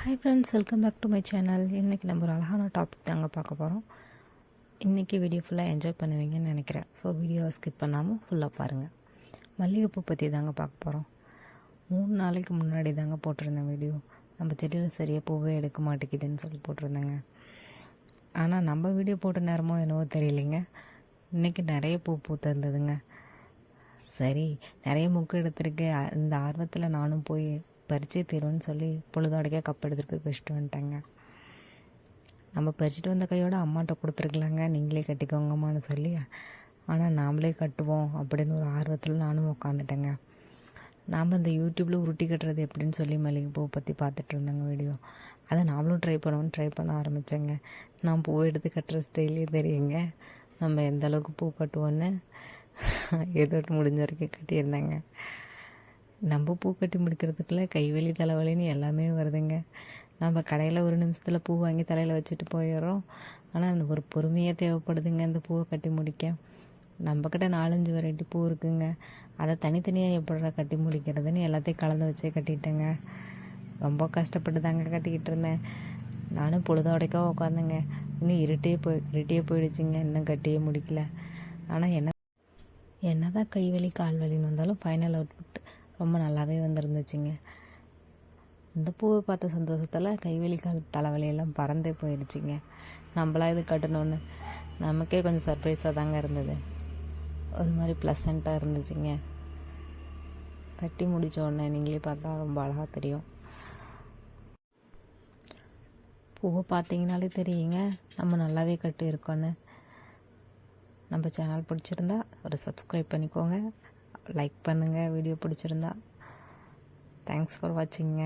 Hi friends, welcome back to my channel. இன்றைக்கி நம்ம ஒரு அழகான டாபிக் தாங்க பார்க்க போகிறோம். இன்றைக்கி வீடியோ ஃபுல்லாக என்ஜாய் பண்ணுவீங்கன்னு நினைக்கிறேன். ஸோ வீடியோவை ஸ்கிப் பண்ணாமல் ஃபுல்லாக பாருங்கள். மல்லிகைப்பூ பற்றி தாங்க பார்க்க போகிறோம். 3 நாளைக்கு முன்னாடி தாங்க போட்டிருந்தேன் வீடியோ. நம்ம செடியில் சரியாக பூவே எடுக்க மாட்டேங்குதுன்னு சொல்லி போட்டிருந்தேங்க. ஆனால் நம்ம வீடியோ போட்ட நேரமோ என்னவோ தெரியலைங்க, இன்றைக்கி நிறைய பூ பூத்திருந்ததுங்க. சரி, நிறைய முக்கு எடுத்திருக்கு, இந்த ஆர்வத்தில் நானும் போய் பறிச்சே தீரும்னு சொல்லி பொழுதோடைக்க கப் எடுத்துகிட்டு போய் பறிச்சுட்டு வந்துட்டேங்க. நம்ம பறிச்சுட்டு வந்த கையோட அம்மாட்ட கொடுத்துருக்கலாங்க, நீங்களே கட்டிக்கோங்கம்மான்னு சொல்லி. ஆனால் நாமளே கட்டுவோம் அப்படின்னு ஒரு ஆர்வத்தில் நானும் உட்காந்துட்டேங்க. நாம் இந்த யூடியூப்பில் உருட்டி கட்டுறது எப்படின்னு சொல்லி மல்லிகைப்பூ பற்றி பார்த்துட்டு இருந்தேங்க வீடியோ. அதை நாமளும் ட்ரை பண்ண ஆரம்பித்தேங்க. நான் பூ எடுத்து கட்டுற ஸ்டைலே தெரியுங்க, நம்ம எந்த அளவுக்கு பூ கட்டுவோன்னு ஏதோ முடிஞ்ச வரைக்கும் கட்டியிருந்தேங்க. நம்ம பூ கட்டி முடிக்கிறதுக்குள்ளே கைவலி தலைவலின்னு எல்லாமே வருதுங்க. நம்ம கடையில் ஒரு நிமிஷத்தில் பூ வாங்கி தலையில் வச்சுட்டு போயிடுறோம். ஆனால் ஒரு பொறுமையாக தேவைப்படுதுங்க இந்த பூவை கட்டி முடிக்க. நம்மக்கிட்ட 4-5 வெரைட்டி பூ இருக்குங்க. அதை தனித்தனியாக எப்படிடா கட்டி முடிக்கிறதுன்னு எல்லாத்தையும் கலந்து வச்சே கட்டிட்டேங்க. ரொம்ப கஷ்டப்பட்டு தாங்க கட்டிக்கிட்டு இருந்தேன். நானும் பொழுதோடைக்கா உட்காந்துங்க. இன்னும் இருட்டியே போயிடுச்சுங்க, இன்னும் கட்டியே முடிக்கல. ஆனால் என்ன தான் கைவலி கால்வலின்னு வந்தாலும் ஃபைனல் அவுட்புட் ரொம்ப நல்லாவே வந்துருந்துச்சுங்க. இந்த பூவை பார்த்த சந்தோஷத்தில் கைவலி தலைவலியெல்லாம் பறந்தே போயிடுச்சுங்க. நம்மளாம் இது கட்டணுன்னு நமக்கே கொஞ்சம் சர்ப்ரைஸாக தாங்க இருந்தது. ஒரு மாதிரி ப்ளசண்ட்டாக இருந்துச்சுங்க. கட்டி முடித்த உடனே நீங்களே பார்த்தா ரொம்ப அழகாக தெரியும். பூவை பார்த்தீங்கனாலே தெரியுங்க நம்ம நல்லாவே கட்டி இருக்கோன்னு. நம்ம சேனல் பிடிச்சிருந்தா ஒரு சப்ஸ்கிரைப் பண்ணிக்கோங்க, லைக் பண்ணுங்கள் வீடியோ பிடிச்சிருந்தா. Thanks for வாட்சிங்க.